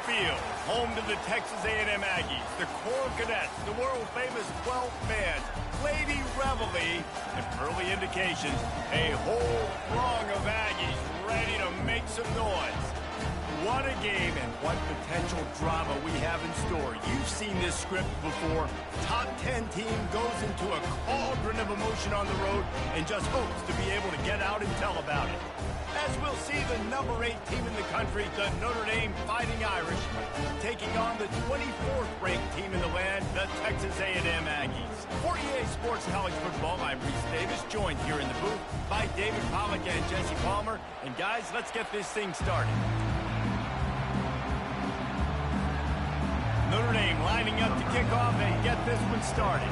Field, home to the Texas A&M Aggies, the Corps Cadets, the world-famous 12th man, Lady Reveille, and early indications, a whole throng of Aggies ready to make some noise. What a game and what potential drama we have in store. You've seen this script before. Top 10 team goes into a cauldron of emotion on the road and just hopes to be able to get out and tell about it. As we'll see the number 8 team in the country, the Notre Dame Fighting Irish, taking on the 24th ranked team in the land, the Texas A&M Aggies. For EA Sports College Football, I'm Reese Davis, joined here in the booth by David Pollack and Jesse Palmer. And guys, let's get this thing started. Notre Dame lining up to kick off and get this one started.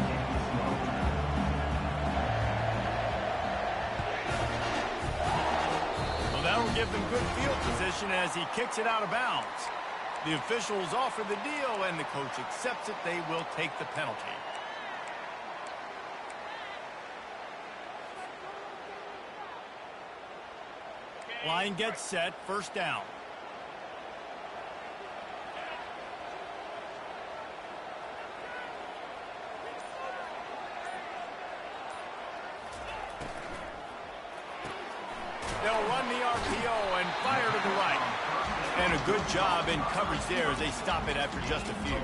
Well, that'll give them good field position as he kicks it out of bounds. The officials offer the deal, and the coach accepts it. They will take the penalty. Line gets set, first down. They'll run the RPO and fire to the right. And a good job in coverage there as they stop it after just a few.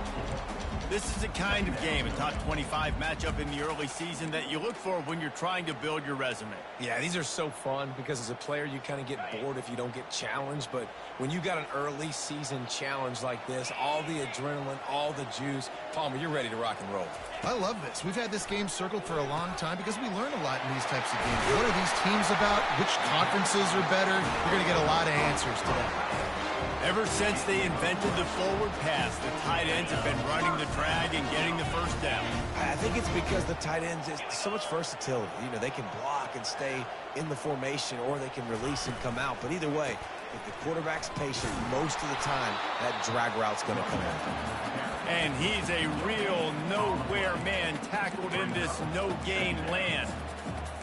This is the kind of game, a top 25 matchup in the early season that you look for when you're trying to build your resume. Yeah, these are so fun because as a player you kind of get bored if you don't get challenged. But when you got an early season challenge like this, all the adrenaline, all the juice, Palmer, you're ready to rock and roll. I love this. We've had this game circled for a long time because we learn a lot in these types of games. What are these teams about? Which conferences are better? You're going to get a lot of answers today. Ever since they invented the forward pass, the tight ends have been running the drag and getting the first down. I think it's because the tight ends is so much versatility. You know, they can block and stay in the formation, or they can release and come out. But either way, if the quarterback's patient, most of the time, that drag route's going to come in. And he's a real nowhere man tackled in this no-gain land.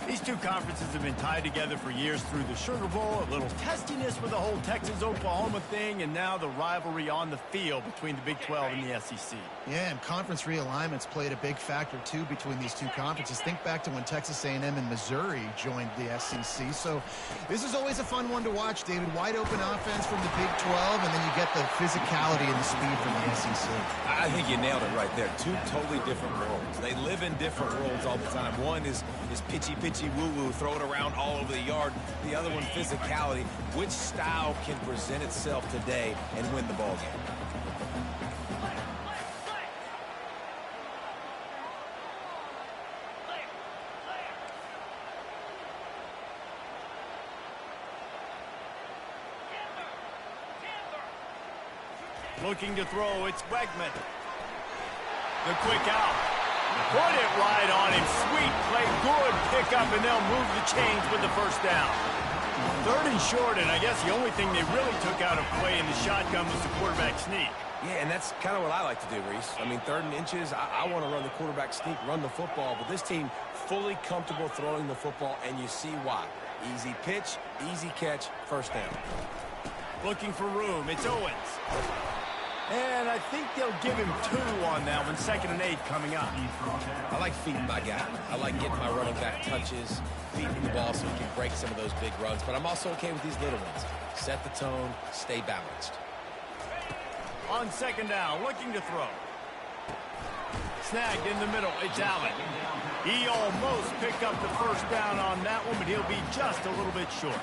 These two conferences have been tied together for years through the Sugar Bowl, a little testiness with the whole Texas-Oklahoma thing, and now the rivalry on the field between the Big 12 and the SEC. Yeah, and conference realignments played a big factor, too, between these two conferences. Think back to when Texas A&M and Missouri joined the SEC. So this is always a fun one to watch, David. Wide open offense from the Big 12, and then you get the physicality and the speed from the SEC. I think you nailed it right there. Two totally different worlds. They live in different worlds all the time. One is pitchy woo-woo, throw it around all over the yard. The other one, physicality. Which style can present itself today and win the ball game? Looking to throw, it's Wegman. The quick out. Put it right on him. Sweet play. Good pickup, and they'll move the chains with the first down. Third and short, and I guess the only thing they really took out of play in the shotgun was the quarterback sneak. Yeah, and that's kind of what I like to do, Reese. I mean, 3rd and inches, I want to run the quarterback sneak, run the football, but this team fully comfortable throwing the football, and you see why. Easy pitch, easy catch, first down. Looking for room. It's Owens. And I think they'll give him 2 on that one. 2nd and 8 coming up. I like feeding my guy. I like getting my running back touches, feeding the ball so he can break some of those big runs. But I'm also okay with these little ones. Set the tone, stay balanced. On 2nd down, looking to throw. Snagged in the middle. It's Allen. He almost picked up the first down on that one, but he'll be just a little bit short.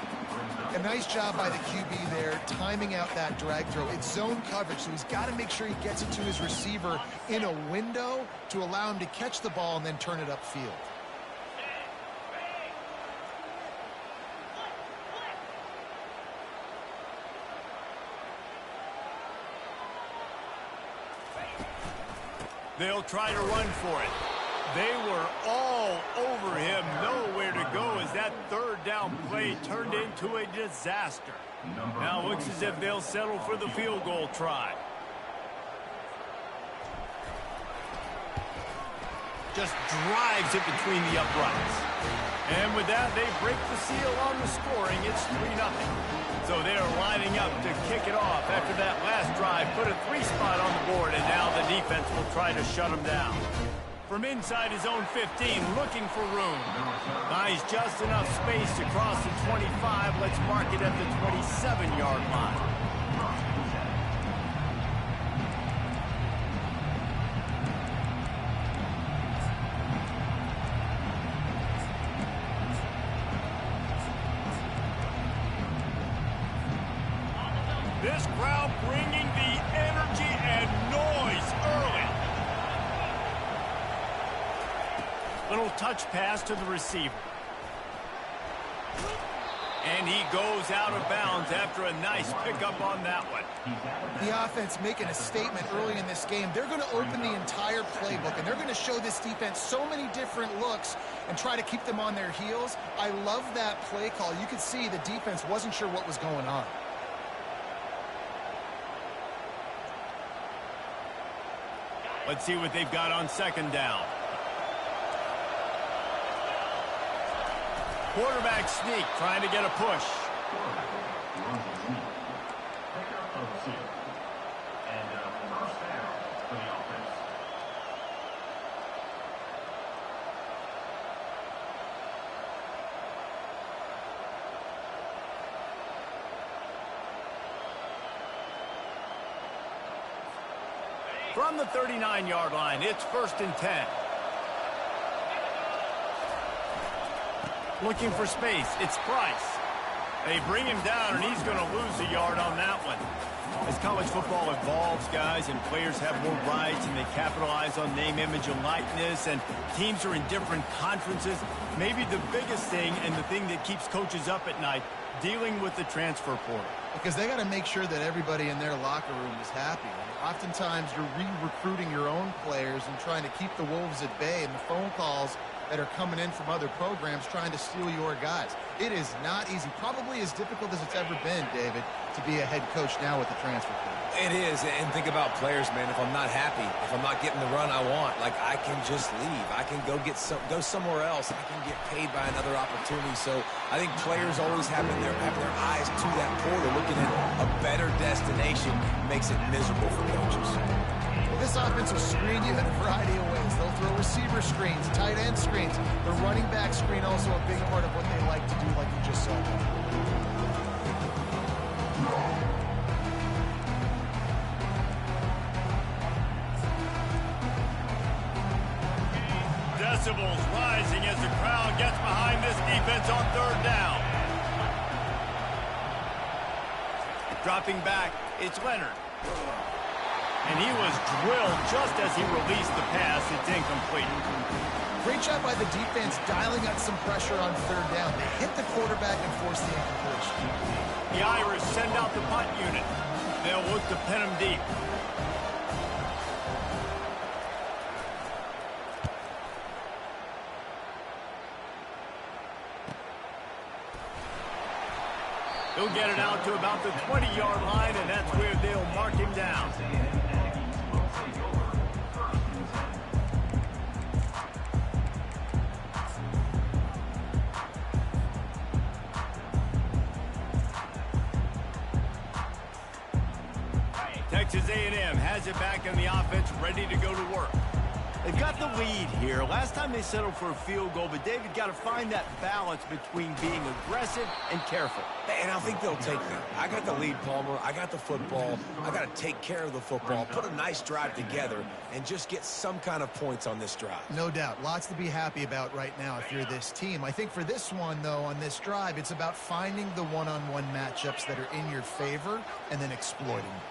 A nice job by the QB there, timing out that drag throw. It's zone coverage, so he's got to make sure he gets it to his receiver in a window to allow him to catch the ball and then turn it upfield. They'll try to run for it. They were all over him, nowhere to go as that 3rd down play turned into a disaster. Now looks as if they'll settle for the field goal try. just drives it between the uprights. And with that, they break the seal on the scoring. It's 3-0. So they're lining up to kick it off after that last drive. Put a 3-spot on the board, and now the defense will try to shut them down. From inside his own 15, looking for room. Buys just enough space to cross the 25. Let's mark it at the 27-yard line. This crowd bringing the energy and noise early. Little touch pass to the receiver. And he goes out of bounds after a nice pickup on that one. The offense making a statement early in this game. They're going to open the entire playbook, and they're going to show this defense so many different looks and try to keep them on their heels. I love that play call. You could see the defense wasn't sure what was going on. Let's see what they've got on second down. Quarterback sneak, trying to get a push. From the 39-yard line, it's 1st and 10. Looking for space, it's Price. They bring him down, and he's going to lose a yard on that one. As college football evolves, guys, and players have more rights, and they capitalize on name, image, and likeness, and teams are in different conferences, maybe the biggest thing and the thing that keeps coaches up at night, dealing with the transfer portal. Because they got to make sure that everybody in their locker room is happy. Oftentimes, you're re-recruiting your own players and trying to keep the Wolves at bay, and the phone calls that are coming in from other programs trying to steal your guys. It is not easy. Probably as difficult as it's ever been, David, to be a head coach now with the transfer portal. It is, and think about players, man. If I'm not happy, if I'm not getting the run I want, like, I can just leave. I can go somewhere else. I can get paid by another opportunity. So I think players always have their eyes to that portal, looking at a better destination makes it miserable for coaches. Well, this offense will screen you in a variety of ways. They'll throw receiver screens, tight end screens. The running back screen also a big part of what they like to do, like you just saw. Decibels rising as the crowd gets behind this defense on 3rd down. Dropping back, it's Leonard. And he was drilled just as he released the pass. It's incomplete. Great job by the defense dialing up some pressure on 3rd down. They hit the quarterback and forced the incompletion. The Irish send out the punt unit. They'll look to pin him deep. He'll get it out to about the 20-yard line, and that's where they'll mark him down. Texas A&M has it back in the offense, ready to go to work. They've got the lead here. Last time they settled for a field goal, but David got to find that balance between being aggressive and careful. And I think they'll take that. I got the lead, Palmer. I got the football. I got to take care of the football, put a nice drive together, and just get some kind of points on this drive. No doubt. Lots to be happy about right now if you're this team. I think for this one, though, on this drive, it's about finding the one-on-one matchups that are in your favor and then exploiting them.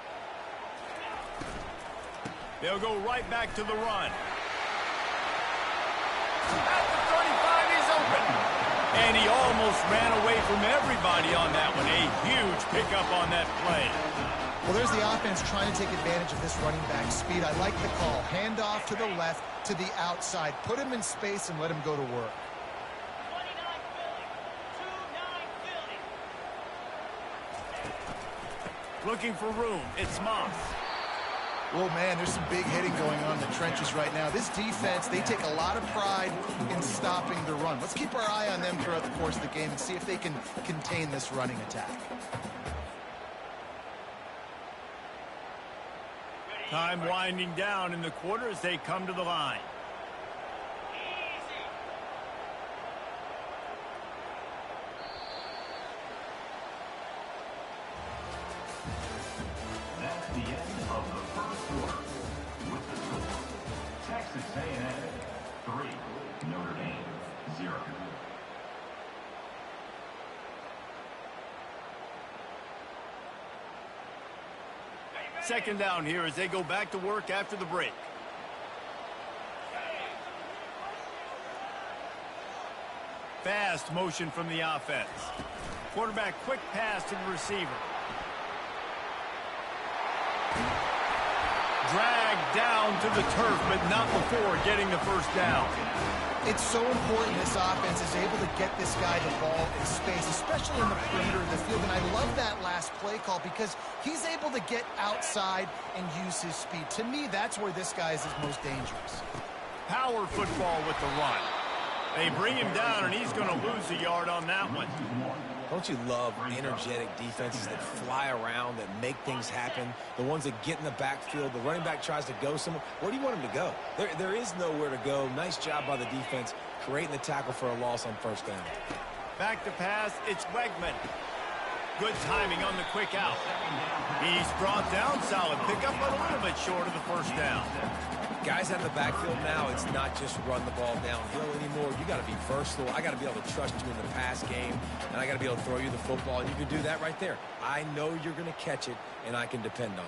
They'll go right back to the run. At the 35, he's open. And he almost ran away from everybody on that one. A huge pickup on that play. Well, there's the offense trying to take advantage of this running back speed. I like the call. Hand off to the left, to the outside. Put him in space and let him go to work. Looking for room. It's Moss. Well, man, there's some big hitting going on in the trenches right now. This defense, they take a lot of pride in stopping the run. Let's keep our eye on them throughout the course of the game and see if they can contain this running attack. Time winding down in the quarter as they come to the line. That's the end of the first quarter. With the score, Texas A&M 3, Notre Dame 0. Second down here as they go back to work after the break. Fast motion from the offense. Quarterback quick pass to the receiver. Dragged down to the turf, but not before getting the first down. It's so important this offense is able to get this guy the ball in space, especially in the perimeter of the field. And I love that last play call because he's able to get outside and use his speed. To me, that's where this guy is his most dangerous. Power football with the run. They bring him down, and he's going to lose a yard on that one. Don't you love energetic defenses that fly around, that make things happen? The ones that get in the backfield, the running back tries to go somewhere. Where do you want him to go? There is nowhere to go. Nice job by the defense, creating the tackle for a loss on first down. Back to pass, it's Wegman. Good timing on the quick out. He's brought down, solid pickup, but a little bit short of the first down. Guys out of the backfield now, it's not just run the ball downhill anymore. You got to be versatile. I got to be able to trust you in the pass game, and I got to be able to throw you the football, and you can do that right there. I know you're going to catch it, and I can depend on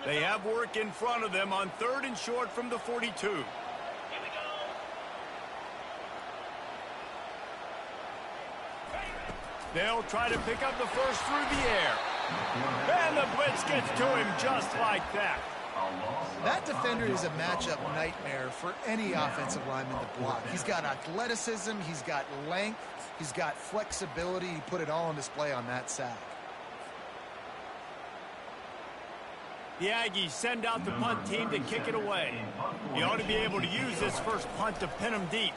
you. They have work in front of them on 3rd and short from the 42. They'll try to pick up the first through the air. And the blitz gets to him just like that. That defender is a matchup nightmare for any offensive lineman to block. He's got athleticism, he's got length, he's got flexibility. He put it all on display on that sack. The Aggies send out the punt team to kick it away. He ought to be able to use this first punt to pin him deep.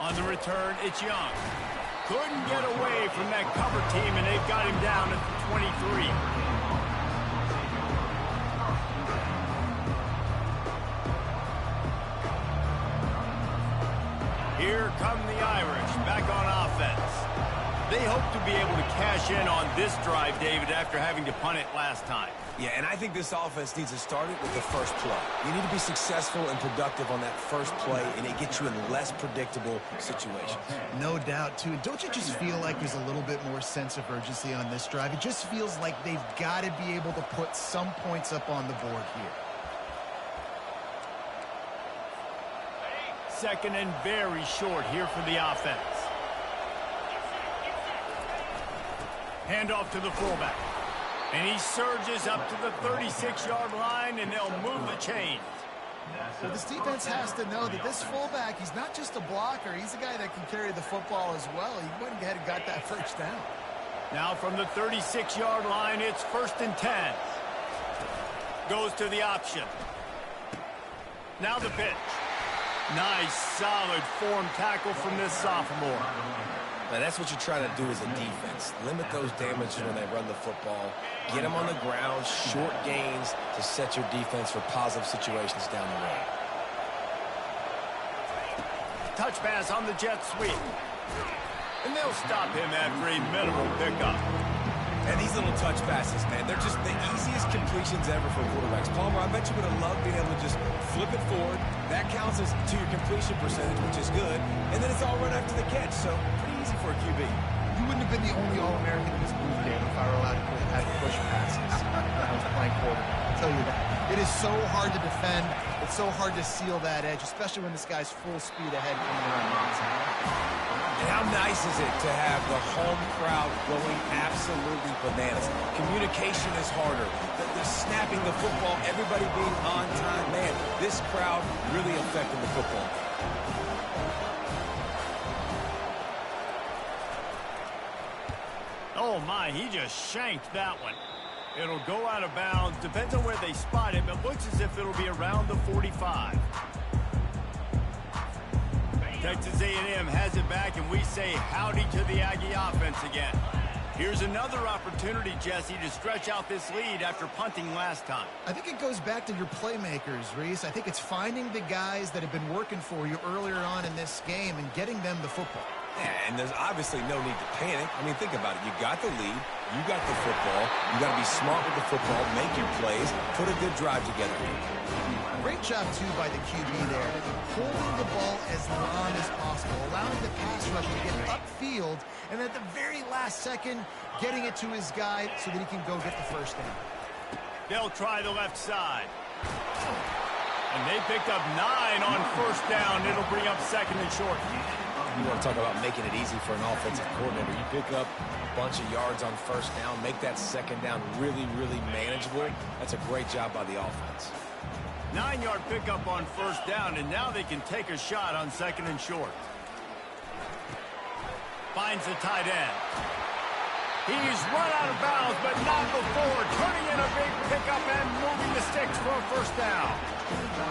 On the return, it's Young. Couldn't get away from that cover team, and they've got him down at the 23. Here come the Irish, back on offense. They hope to be able to cash in on this drive, David, after having to punt it last time. Yeah, and I think this offense needs to start it with the first play. You need to be successful and productive on that first play, and it gets you in less predictable situations. No doubt, too. Don't you just feel like there's a little bit more sense of urgency on this drive? It just feels like they've got to be able to put some points up on the board here. Second and very short here for the offense. Handoff to the fullback. And he surges up to the 36-yard line, and they'll move the chains. So this defense has to know that this fullback, he's not just a blocker. He's a guy that can carry the football as well. He went ahead and got that first down. Now from the 36-yard line, it's 1st and 10. Goes to the option. Now the pitch. Nice, solid form tackle from this sophomore. Now, that's what you try to do as a defense. Limit those damages when they run the football. Get them on the ground, short gains to set your defense for positive situations down the road. Touch pass on the jet sweep. And they'll stop him after a minimal pickup. And these little touch passes, man, they're just the easiest completions ever for quarterbacks. Palmer, I bet you would have loved being able to just flip it forward. That counts as to your completion percentage, which is good. And then it's all run after the catch, so pretty easy for a QB. You wouldn't have been the only All-American in this booth game if I were allowed to have push passes when I was playing quarterback. I'll tell you that. It is so hard to defend. It's so hard to seal that edge, especially when this guy's full speed ahead coming around the outside. And how nice is it to have the home crowd going absolutely bananas? Communication is harder. The snapping the football, everybody being on time. Man, this crowd really affecting the football. my, he just shanked that one. It'll go out of bounds. Depends on where they spot it, but looks as if it'll be around the 45. Texas A&M has it back, and we say howdy to the Aggie offense again. Here's another opportunity, Jesse, to stretch out this lead after punting last time. I think it goes back to your playmakers, Reese. I think it's finding the guys that have been working for you earlier on in this game and getting them the football. Yeah, and there's obviously no need to panic. I mean, think about it. You got the lead. You got the football. You got to be smart with the football, make your plays, put a good drive together. Great job, too, by the QB there. Holding the ball as long as possible, allowing the pass rush to get upfield, and at the very last second, getting it to his guy so that he can go get the first down. They'll try the left side. And they picked up 9 on first down. It'll bring up second and short. You want to talk about making it easy for an offensive coordinator. You pick up a bunch of yards on first down, make that second down really, really manageable. That's a great job by the offense. 9-yard pickup on first down, and now they can take a shot on second and short. Finds the tight end. He's run out of bounds, but not before turning in a big pickup and moving the sticks for a first down.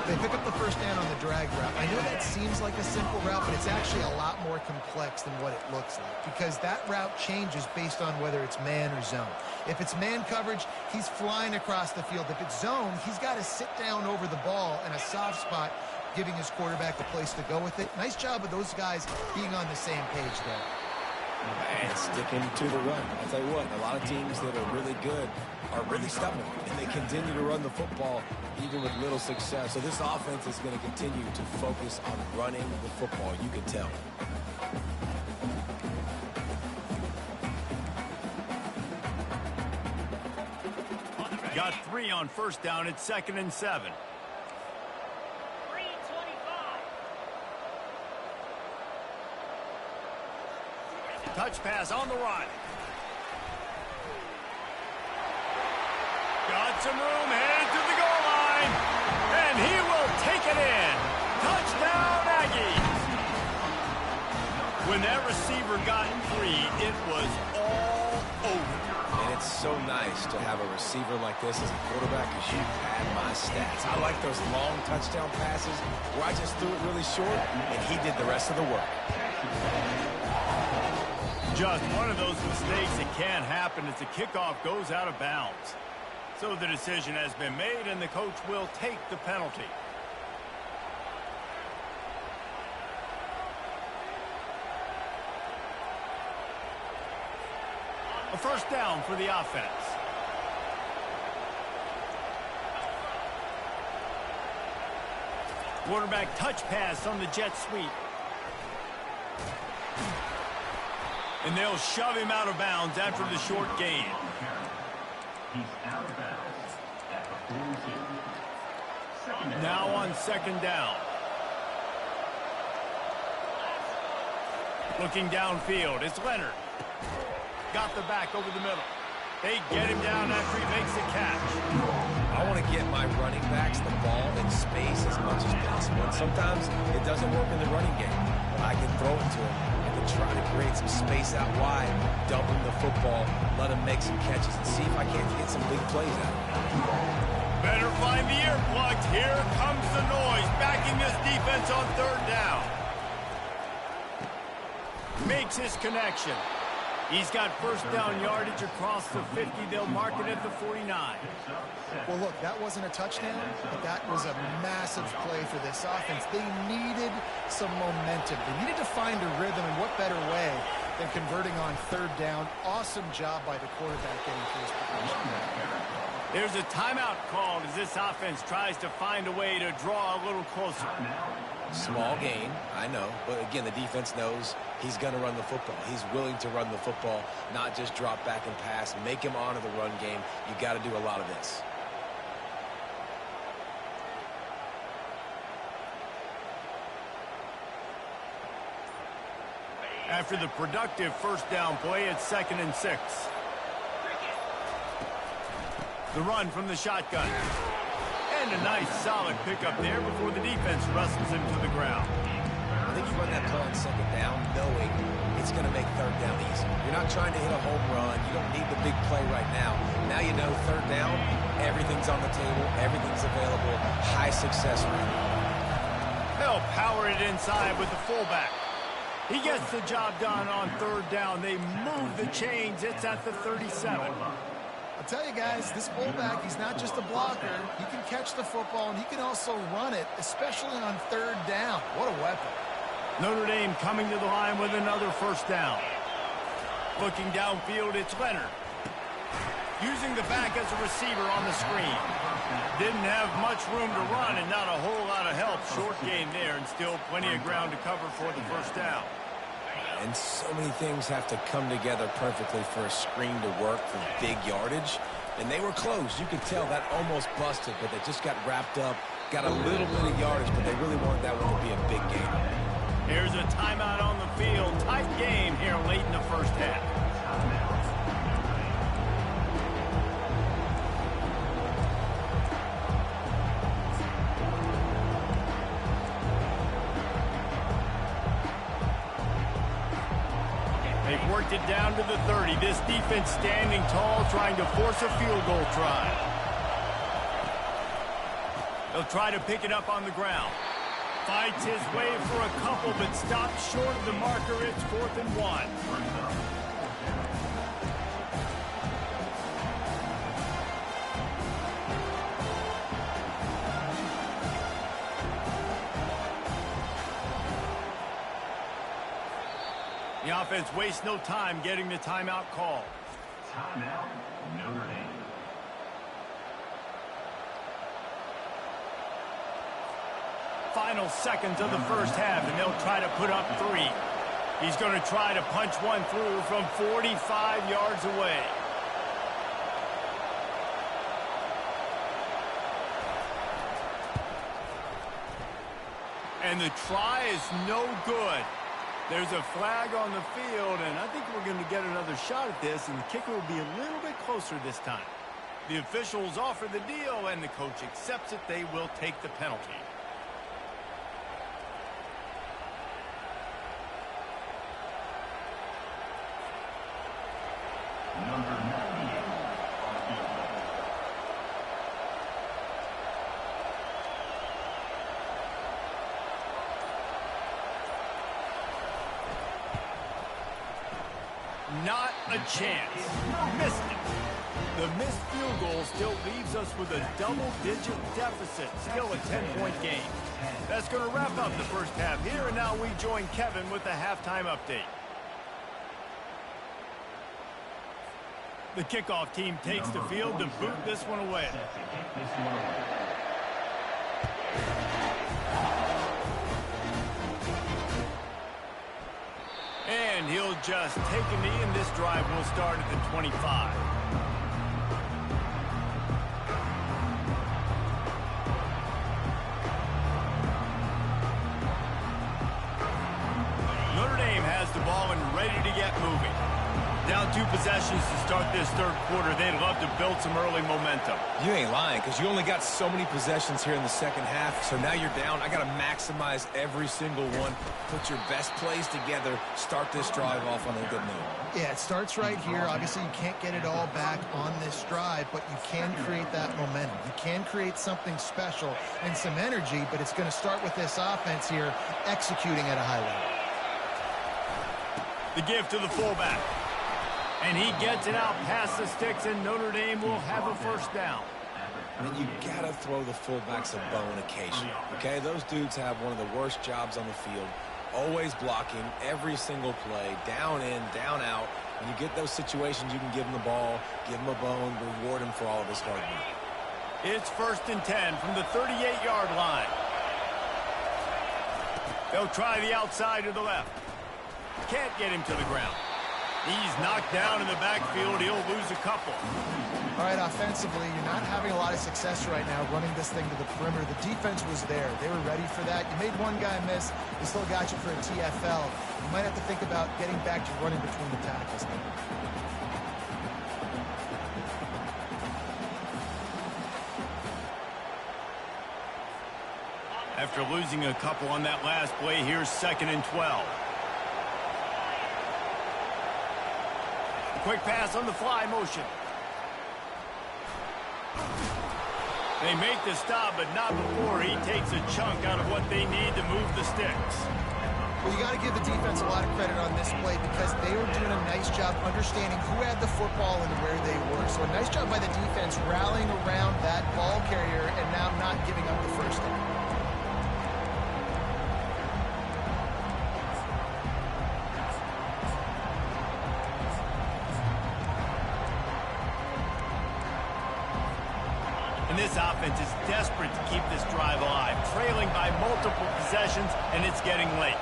They pick up the first down on the drag route. I know that seems like a simple route, but it's actually a lot more complex than what it looks like, because that route changes based on whether it's man or zone. If it's man coverage, he's flying across the field. If it's zone, he's got to sit down over the ball in a soft spot, giving his quarterback a place to go with it. Nice job of those guys being on the same page there. And sticking to the run. I'll tell you what, a lot of teams that are really good are really stubborn, and they continue to run the football even with little success. So this offense is going to continue to focus on running the football. You can tell. Got 3 on first down. It's second and 7. Touch pass on the run. Got some room, headed to the goal line, and he will take it in. Touchdown, Aggies. When that receiver got free, it was all over. And it's so nice to have a receiver like this as a quarterback, because you pad my stats. I like those long touchdown passes where I just threw it really short, and he did the rest of the work. Just one of those mistakes that can happen as the kickoff goes out of bounds. So the decision has been made, and the coach will take the penalty. A first down for the offense. Quarterback touch pass on the jet sweep. And they'll shove him out of bounds after the short gain. He's out of bounds at the 42. Now on second down. Looking downfield, it's Leonard. Got the back over the middle. They get him down after he makes the catch. I want to get my running backs the ball in space as much as possible. And sometimes it doesn't work in the running game. But I can throw it to him. I can try to create some space out wide, dump him the football, let him make some catches, and see if I can't get some big plays out of him. Better find the earplugs. Here comes the noise, backing this defense on third down. Makes his connection. He's got first down yardage across the 50. They'll mark it at the 49. Well, look, that wasn't a touchdown, but that was a massive play for this offense. They needed some momentum. They needed to find a rhythm, and what better way than converting on third down. Awesome job by the quarterback getting to his position. There's a timeout called as this offense tries to find a way to draw a little closer. Small gain, I know, but again, the defense knows he's going to run the football. He's willing to run the football, not just drop back and pass, make him honor the run game. You got to do a lot of this. After the productive first down play, it's second and 6. The run from the shotgun. And a nice solid pickup there before the defense wrestles him to the ground. I think you run that play on second down knowing it's going to make third down easy. You're not trying to hit a home run. You don't need the big play right now. Now you know third down, everything's on the table, everything's available, high success rate. They'll power it inside with the fullback. He gets the job done on third down. They move the chains. It's at the 37. I'll tell you guys, this fullback, he's not just a blocker. He can catch the football, and he can also run it, especially on third down. What a weapon. Notre Dame coming to the line with another first down. Looking downfield, it's Leonard. Using the back as a receiver on the screen. Didn't have much room to run and not a whole lot of help. Short game there and still plenty of ground to cover for the first down. And so many things have to come together perfectly for a screen to work for big yardage. And they were close. You could tell that almost busted, but they just got wrapped up, got a little bit of yardage, but they really wanted that one to be a big game. Here's a timeout on the field. Tight game here late in the first half. They've worked it down to the 30. This defense standing tall, trying to force a field goal try. They'll try to pick it up on the ground. Fights his way for a couple, but stops short of the marker. It's 4th and 1. The offense wastes no time getting the timeout call. Timeout, Notre Dame. Final seconds of the first half, and they'll try to put up 3. He's going to try to punch one through from 45 yards away. And the try is no good. There's a flag on the field, and I think we're going to get another shot at this, and the kicker will be a little bit closer this time. The officials offer the deal, and the coach accepts it. They will take the penalty. Number 98 on the field. Not a chance. Missed it. The missed field goal still leaves us with a double-digit deficit. Still a 10-point game. That's going to wrap up the first half here, and now we join Kevin with the halftime update. The kickoff team takes the field to boot this one away. And he'll just take a knee, and this drive will start at the 25. Notre Dame has the ball and ready to get moving. Down 2 possessions to start this third quarter. They'd love to build some early momentum. You ain't lying, because you only got so many possessions here in the second half, so now you're down. I got to maximize every single one. Put your best plays together. Start this drive off on a good note. Yeah, it starts right here. Obviously, you can't get it all back on this drive, but you can create that momentum. You can create something special and some energy, but it's going to start with this offense here executing at a high level. The give to the fullback. And he gets it out past the sticks, and Notre Dame will have a first down. And you got to throw the fullbacks a bone occasionally, okay? Those dudes have one of the worst jobs on the field, always blocking every single play, down in, down out. When you get those situations, you can give them the ball, give them a bone, reward them for all of this hard work. It's 1st and 10 from the 38-yard line. They'll try the outside to the left. Can't get him to the ground. He's knocked down in the backfield. He'll lose a couple. All right, offensively, you're not having a lot of success right now running this thing to the perimeter. The defense was there. They were ready for that. You made one guy miss. They still got you for a TFL. You might have to think about getting back to running between the tackles now. After losing a couple on that last play, here's 2nd and 12. Quick pass on the fly motion. They make the stop, but not before he takes a chunk out of what they need to move the sticks. Well, you got to give the defense a lot of credit on this play because they were doing a nice job understanding who had the football and where they were. So a nice job by the defense rallying around that ball carrier and now not giving up the first down. And this offense is desperate to keep this drive alive, trailing by multiple possessions, and it's getting late.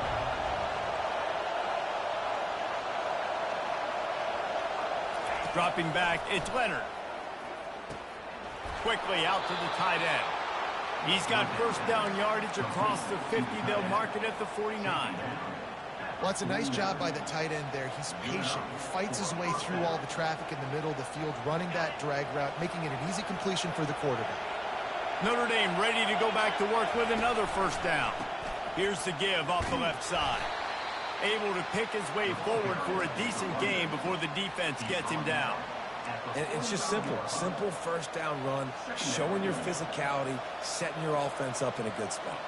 Dropping back, it's Leonard. Quickly out to the tight end. He's got first down yardage across the 50. They'll mark it at the 49. Well, it's a nice job by the tight end there. He's patient. He fights his way through all the traffic in the middle of the field, running that drag route, making it an easy completion for the quarterback. Notre Dame ready to go back to work with another first down. Here's the give off the left side. Able to pick his way forward for a decent gain before the defense gets him down. And it's just simple. Simple first down run, showing your physicality, setting your offense up in a good spot.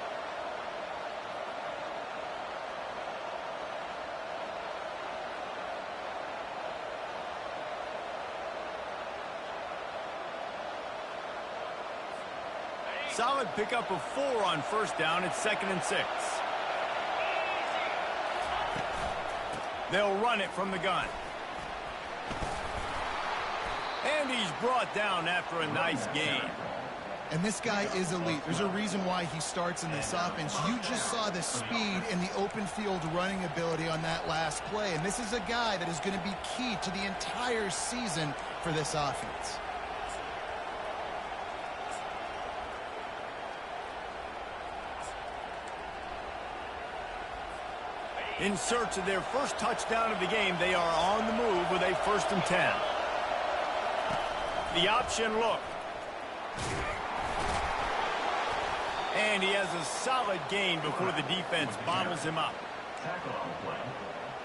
Solid pickup of 4 on first down. It's 2nd and 6. They'll run it from the gun. And he's brought down after a nice gain. And this guy is elite. There's a reason why he starts in this offense. You just saw the speed and the open field running ability on that last play. And this is a guy that is going to be key to the entire season for this offense. In search of their first touchdown of the game, they are on the move with a 1st and 10. The option look. And he has a solid gain before the defense bottles him up. Tackle on the play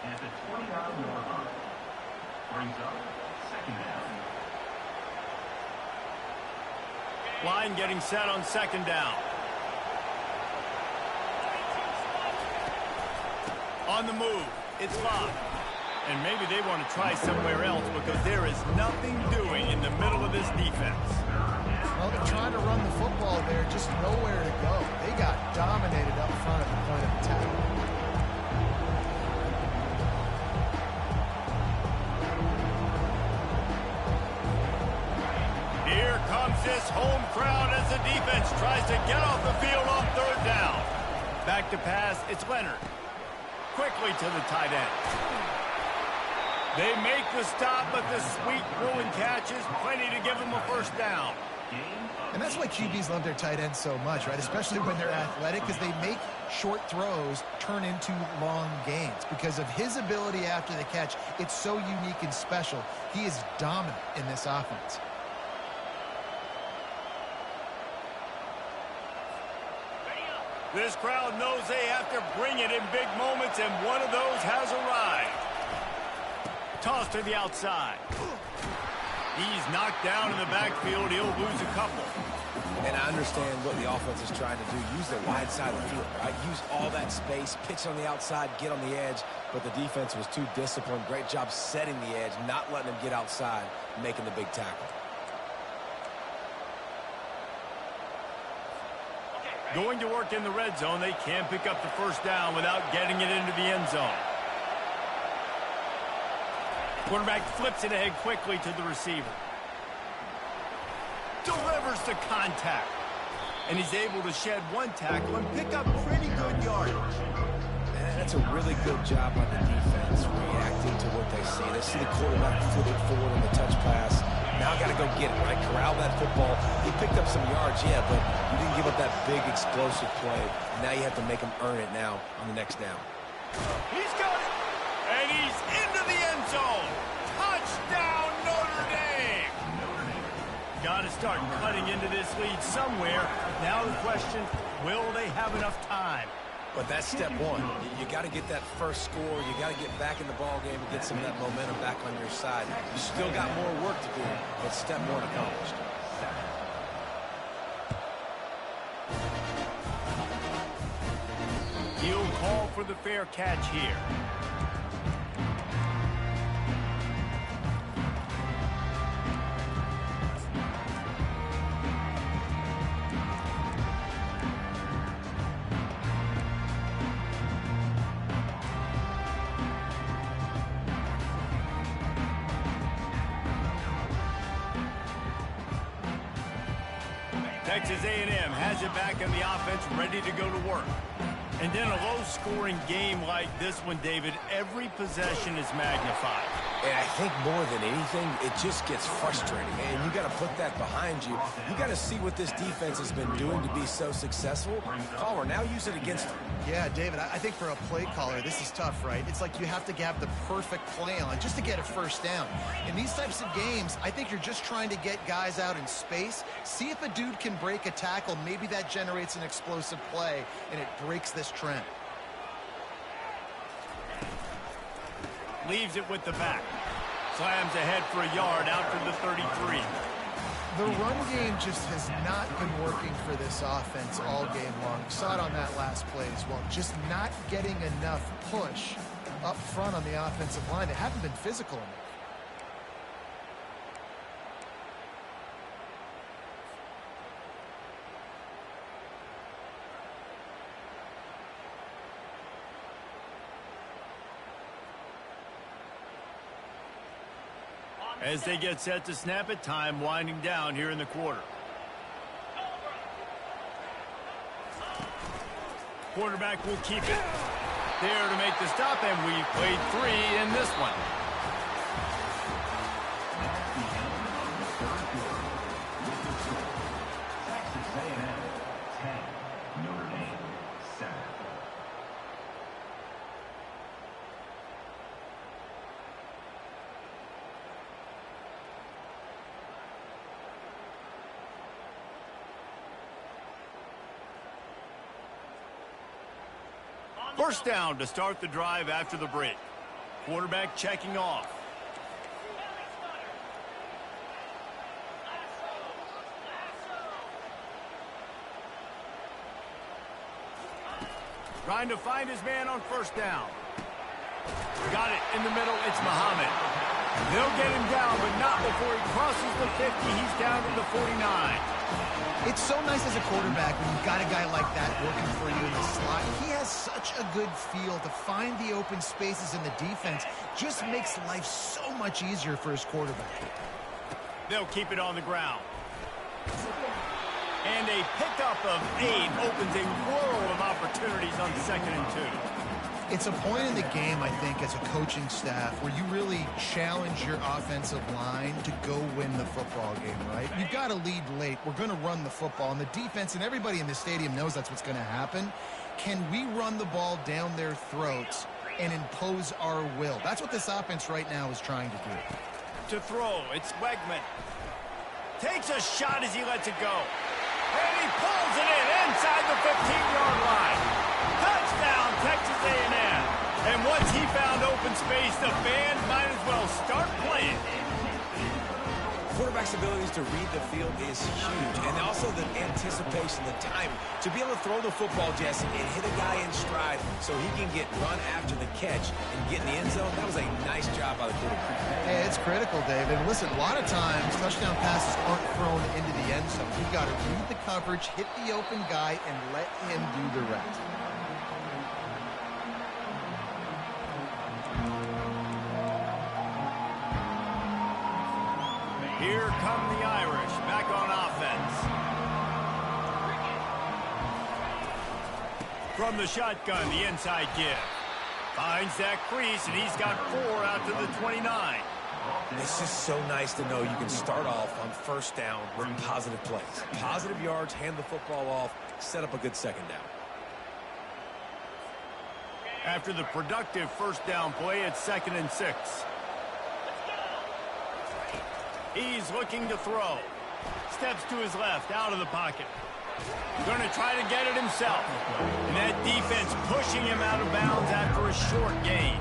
at the 29-yard line. Brings up 2nd down. Line getting set on 2nd down. On the move, it's locked. And maybe they want to try somewhere else because there is nothing doing in the middle of this defense. Well, they're trying to run the football there, just nowhere to go. They got dominated up front at the point of attack. Here comes this home crowd as the defense tries to get off the field on 3rd down. Back to pass, it's Leonard. Quickly to the tight end. They make the stop, but the sweet throwing catch is plenty to give them a first down. And that's why QBs love their tight ends so much, right? Especially when they're athletic, because they make short throws turn into long gains. Because of his ability after the catch, it's so unique and special. He is dominant in this offense. This crowd knows they have to bring it in big moments, and one of those has arrived. Toss to the outside. He's knocked down in the backfield. He'll lose a couple. And I understand what the offense is trying to do. Use the wide side of the field, right? Use all that space, pitch on the outside, get on the edge. But the defense was too disciplined. Great job setting the edge, not letting them get outside, making the big tackle. Going to work in the red zone. They can't pick up the first down without getting it into the end zone. Quarterback flips it ahead quickly to the receiver. Delivers the contact. And he's able to shed one tackle and pick up pretty good yardage. And that's a really good job by the defense, reacting to what they see. They see the quarterback flip it forward on the touch pass. Now got to go get it, right? Corral that football. He picked up some yards, yeah, but you didn't give up that big explosive play. Now you have to make him earn it now on the next down. He's got it. And he's into the end zone. Touchdown, Notre Dame. got to start cutting into this lead somewhere. Now the question, will they have enough time? But that's step one. You got to get that first score. You got to get back in the ball game and get some of that momentum back on your side. You still got more work to do, but step one accomplished. He'll call for the fair catch here. Texas A&M has it back on the offense, ready to go to work. And in a low-scoring game like this one, David, every possession is magnified. And I think more than anything, it just gets frustrating. And you got to put that behind you. You got to see what this defense has been doing to be so successful. Caller, now use it against them. Yeah, David, I think for a play caller, this is tough, right? It's like you have to have the perfect play on just to get a first down. In these types of games, I think you're just trying to get guys out in space, see if a dude can break a tackle. Maybe that generates an explosive play, and it breaks this trend. Leaves it with the back. Slams ahead for a yard out to the 33. The run game just has not been working for this offense all game long. We saw it on that last play as well. Just not getting enough push up front on the offensive line. They haven't been physical enough. As they get set to snap it, time winding down here in the quarter. Quarterback will keep it. There to make the stop, and we played 3 in this one. Texas A&M 10, Notre Dame 7. First down to start the drive after the break. Quarterback checking off. Trying to find his man on first down. Got it in the middle. It's Muhammad. They'll get him down, but not before he crosses the 50. He's down to the 49. It's so nice as a quarterback when you've got a guy like that working for you in the slot. He has such a good feel to find the open spaces in the defense. Just makes life so much easier for his quarterback. They'll keep it on the ground. And a pickup of 8 opens a world of opportunities on 2nd and 2. It's a point in the game, I think, as a coaching staff where you really challenge your offensive line to go win the football game, right? You've got to lead late. We're going to run the football. And the defense and everybody in the stadium knows that's what's going to happen. Can we run the ball down their throats and impose our will? That's what this offense right now is trying to do. To throw, it's Wegman. Takes a shot as he lets it go. And he pulls it in inside the 15-yard line. Touchdown, Texas A&M. And once he found open space, the band might as well start playing. Quarterback's abilities to read the field is huge. And also the anticipation, the timing. To be able to throw the football, Jesse, and hit a guy in stride so he can get run after the catch and get in the end zone, that was a nice job by the quarterback. Hey, it's critical, David. Listen, a lot of times touchdown passes aren't thrown into the end zone. You've got to read the coverage, hit the open guy, and let him do the rest. Here come the Irish back on offense. From the shotgun, the inside give. Finds that crease, and he's got 4 out to the 29. It's just so nice to know you can start off on first down with positive plays. Positive yards, hand the football off, set up a good second down. After the productive first down play, it's 2nd and 6. He's looking to throw. Steps to his left, out of the pocket. Going to try to get it himself. And that defense pushing him out of bounds after a short gain.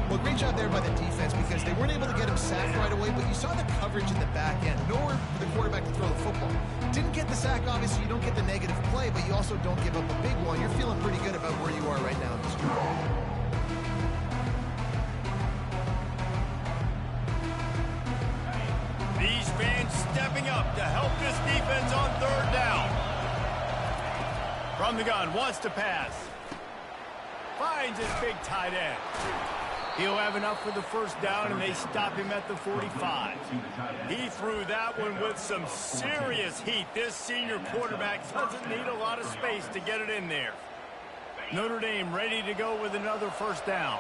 Well, great job there by the defense because they weren't able to get him sacked right away, but you saw the coverage in the back end. Nowhere for the quarterback to throw the football. Didn't get the sack, obviously. You don't get the negative play, but you also don't give up a big one. You're feeling pretty good about where you are right now in this drive. These fans stepping up to help this defense on third down. From the gun, wants to pass. Finds his big tight end. He'll have enough for the first down, and they stop him at the 45. He threw that one with some serious heat. This senior quarterback doesn't need a lot of space to get it in there. Notre Dame ready to go with another first down.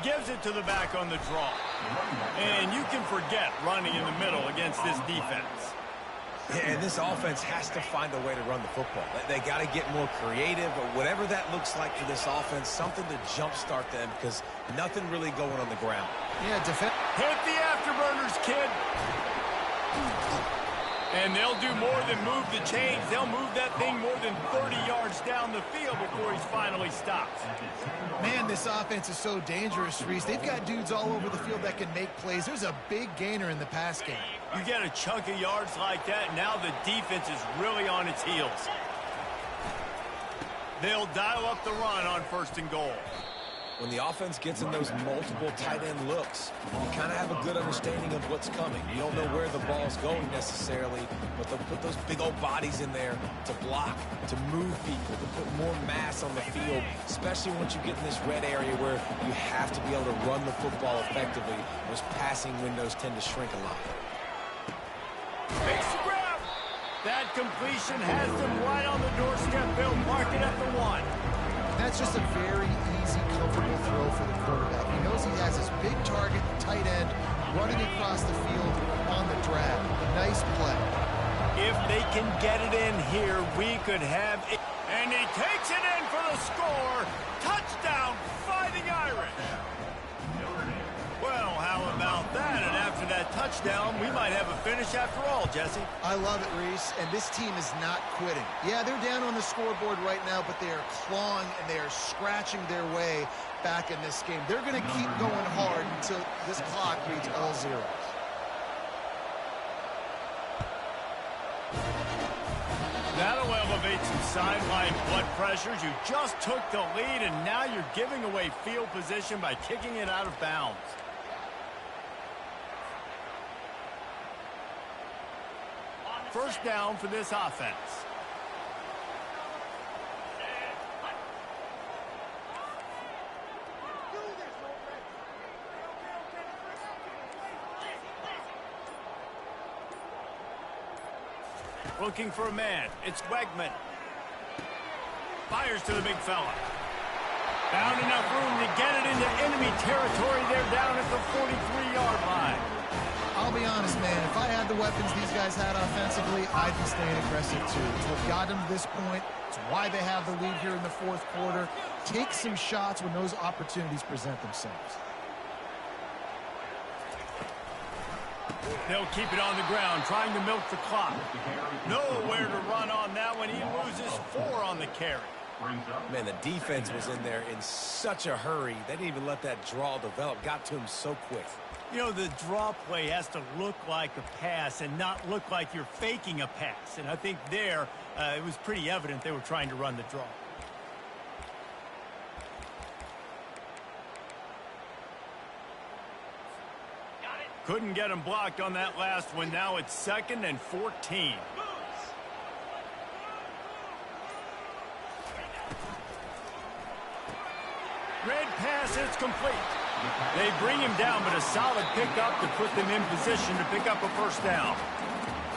Gives it to the back on the draw. And you can forget running in the middle against this defense. Yeah, and this offense has to find a way to run the football. They got to get more creative, or whatever that looks like for this offense, something to jumpstart them because nothing really going on the ground. Yeah, hit the afterburners, kid. And they'll do more than move the chains. They'll move that thing more than 30 yards down the field before he's finally stopped. Man, this offense is so dangerous, Reese. They've got dudes all over the field that can make plays. There's a big gainer in the pass game. You get a chunk of yards like that, now the defense is really on its heels. They'll dial up the run on first and goal. When the offense gets in those multiple tight end looks, you kind of have a good understanding of what's coming. You don't know where the ball's going necessarily, but they'll put those big old bodies in there to block, to move people, to put more mass on the field, especially once you get in this red area where you have to be able to run the football effectively. Those passing windows tend to shrink a lot. Makes the grab. That completion has them right on the doorstep. They'll mark it at the 1. That's just a very easy, comfortable throw for the quarterback. He knows he has his big target, tight end, running across the field on the drag. Nice play. If they can get it in here, we could have it. And he takes it in for the score. Touchdown, Fighting Irish. Well, how about that? And after that touchdown, we might have a finish after all, Jesse. I love it, Reese, and this team is not quitting. Yeah, they're down on the scoreboard right now, but they are clawing and they are scratching their way back in this game. They're going to keep going hard until this clock reads all zeros. That'll elevate some sideline blood pressures. You just took the lead, and now you're giving away field position by kicking it out of bounds. First down for this offense. Looking for a man. It's Wegman. Fires to the big fella. Found enough room to get it into enemy territory. They're down at the 43-yard line. I'll be honest, man. If I had the weapons these guys had offensively, I'd be staying aggressive too. It's what got them to this point. It's why they have the lead here in the fourth quarter. Take some shots when those opportunities present themselves. They'll keep it on the ground, trying to milk the clock. Nowhere to run on that one. He loses 4 on the carry. Man, the defense was in there in such a hurry. They didn't even let that draw develop. Got to him so quick. You know, the draw play has to look like a pass and not look like you're faking a pass. And I think there, it was pretty evident they were trying to run the draw. Couldn't get him blocked on that last one. Now it's 2nd and 14. Red pass, it's complete. They bring him down, but a solid pickup to put them in position to pick up a first down.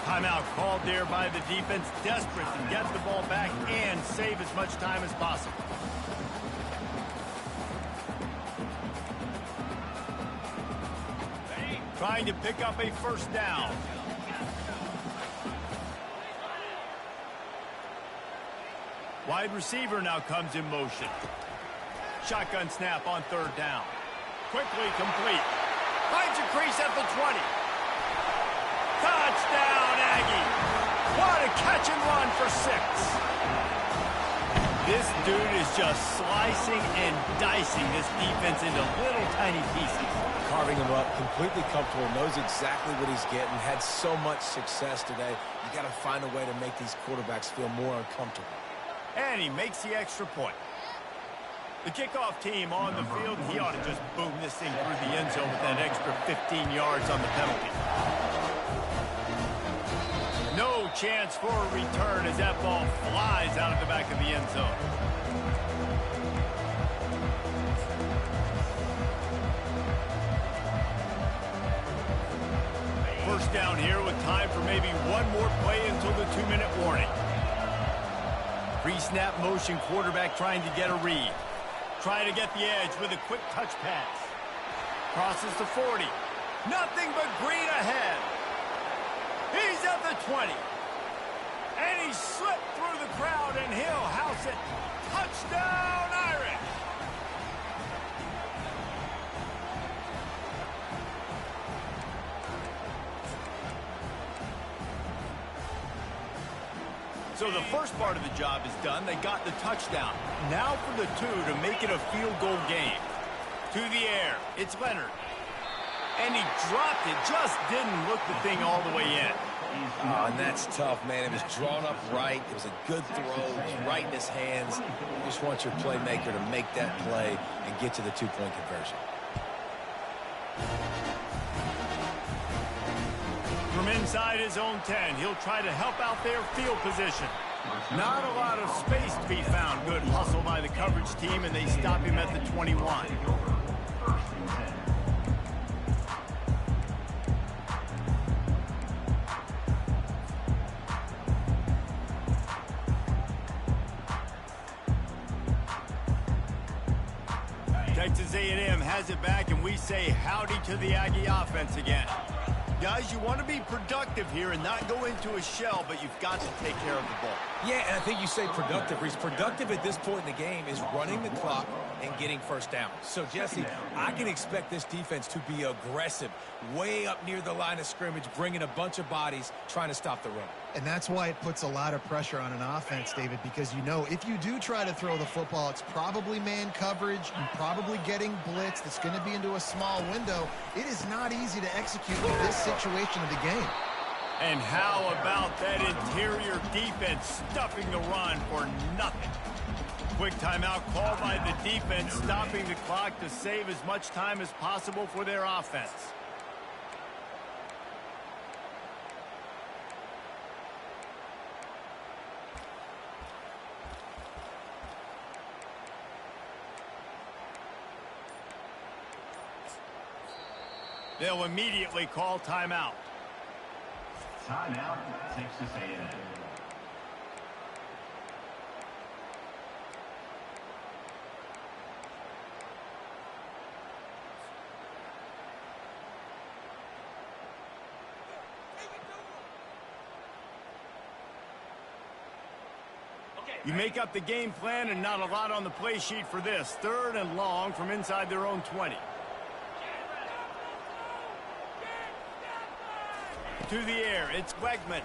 Timeout called there by the defense, desperate to get the ball back and save as much time as possible. Trying to pick up a first down. Wide receiver now comes in motion. Shotgun snap on 3rd down. Quickly complete. Finds a crease at the 20. Touchdown, Aggie. What a catch and run for 6. This dude is just slicing and dicing this defense into little tiny pieces. Carving him up, completely comfortable, knows exactly what he's getting, had so much success today. You got to find a way to make these quarterbacks feel more uncomfortable. And he makes the extra point. The kickoff team on the field, he ought to just boom this thing through the end zone with that extra 15 yards on the penalty. No chance for a return as that ball flies out of the back of the end zone. First down here with time for maybe one more play until the 2-minute warning. Pre-snap motion quarterback trying to get a read. Trying to get the edge with a quick touch pass. Crosses the 40. Nothing but green ahead. He's at the 20. And he slipped through the crowd and he'll house it. Touchdown, Irish! So the first part of the job is done. They got the touchdown. Now for the 2 to make it a field goal game. To the air. It's Leonard. And he dropped it. Just didn't look the thing all the way in. Oh, and that's tough, man. It was drawn up right. It was a good throw. It was right in his hands. You just want your playmaker to make that play and get to the 2-point conversion. From inside his own 10, he'll try to help out their field position. Not a lot of space to be found. Good hustle by the coverage team, and they stop him at the 21. Texas A&M has it back, and we say howdy to the Aggie offense again. Guys, you want to be productive here and not go into a shell, but you've got to take care of the ball. Yeah, and I think you say productive. He's productive at this point in the game is running the clock and getting first down. So, Jesse, I can expect this defense to be aggressive, way up near the line of scrimmage, bringing a bunch of bodies, trying to stop the run. And that's why it puts a lot of pressure on an offense, David, because you know if you do try to throw the football, it's probably man coverage, you're probably getting blitz that's going to be into a small window. It is not easy to execute in this situation of the game. And how about that interior defense stuffing the run for nothing? Quick timeout called by the defense, stopping the clock to save as much time as possible for their offense. They'll immediately call timeout. Timeout, Texas A&M. You make up the game plan and not a lot on the play sheet for this. 3rd and long from inside their own 20. To the air, it's Wegman.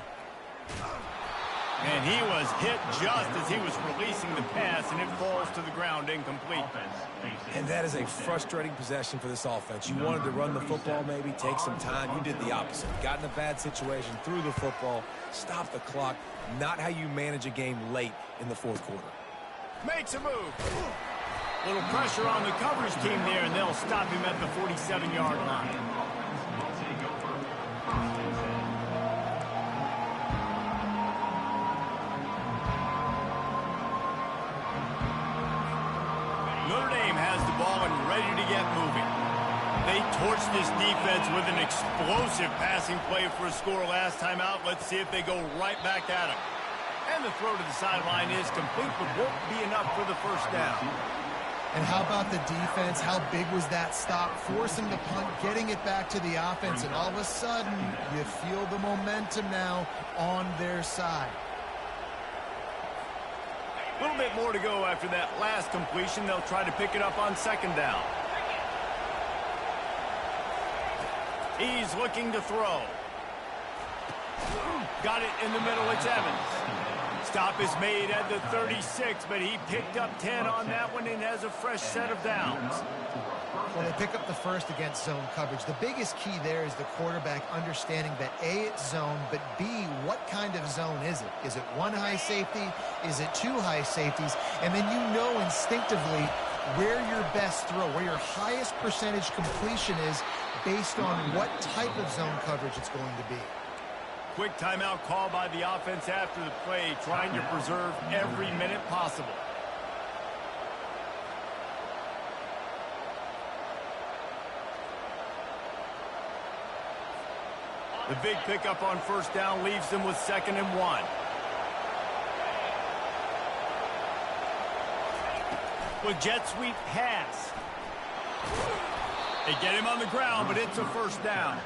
And he was hit just as he was releasing the pass, and it falls to the ground incomplete. And that is a frustrating possession for this offense. You wanted to run the football, maybe take some time. You did the opposite. Got in a bad situation, threw the football, stopped the clock. Not how you manage a game late in the 4th quarter. Makes a move. Little pressure on the coverage team there, and they'll stop him at the 47-yard line. Notre Dame has the ball and ready to get moving. They torched this defense with an explosive passing play for a score last time out. Let's see if they go right back at him. And the throw to the sideline is complete, but won't be enough for the first down. And how about the defense? How big was that stop? Forcing the punt, getting it back to the offense, and all of a sudden, you feel the momentum now on their side. A little bit more to go after that last completion. They'll try to pick it up on 2nd down. He's looking to throw. Got it in the middle. It's Evans. Stop is made at the 36, but he picked up 10 on that one and has a fresh set of downs. Well, they pick up the first against zone coverage. The biggest key there is the quarterback understanding that A, it's zone, but B, what kind of zone is it? Is it one high safety? Is it two high safeties? And then you know instinctively where your best throw, where your highest percentage completion is based on what type of zone coverage it's going to be. Quick timeout call by the offense after the play, trying to preserve every minute possible. The big pickup on first down leaves them with 2nd and 1. With jet sweep pass. They get him on the ground, but it's a first down.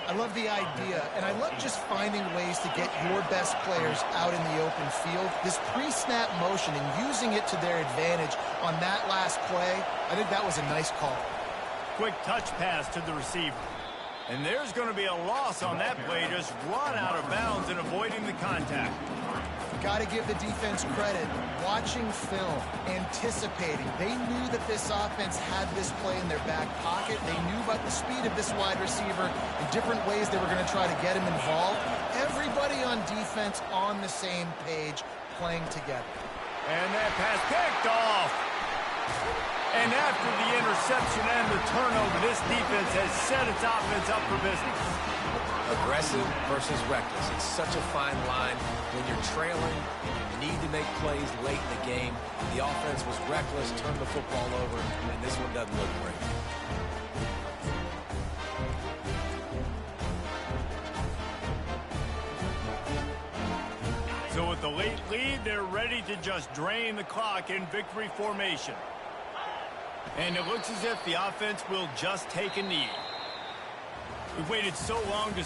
I love the idea, and I love just finding ways to get your best players out in the open field. This pre-snap motion and using it to their advantage on that last play, I think that was a nice call. Quick touch pass to the receiver. And there's going to be a loss on that play, just run out of bounds and avoiding the contact. Got to give the defense credit. Watching film, anticipating. They knew that this offense had this play in their back pocket. They knew about the speed of this wide receiver and different ways they were going to try to get him involved. Everybody on defense on the same page, playing together. And that pass picked off. And after the interception and the turnover, this defense has set its offense up for business. Aggressive versus reckless. It's such a fine line when you're trailing and you need to make plays late in the game. The offense was reckless, turned the football over, and this one doesn't look great. So with the late lead, they're ready to just drain the clock in victory formation. And it looks as if the offense will just take a knee. We've waited so long to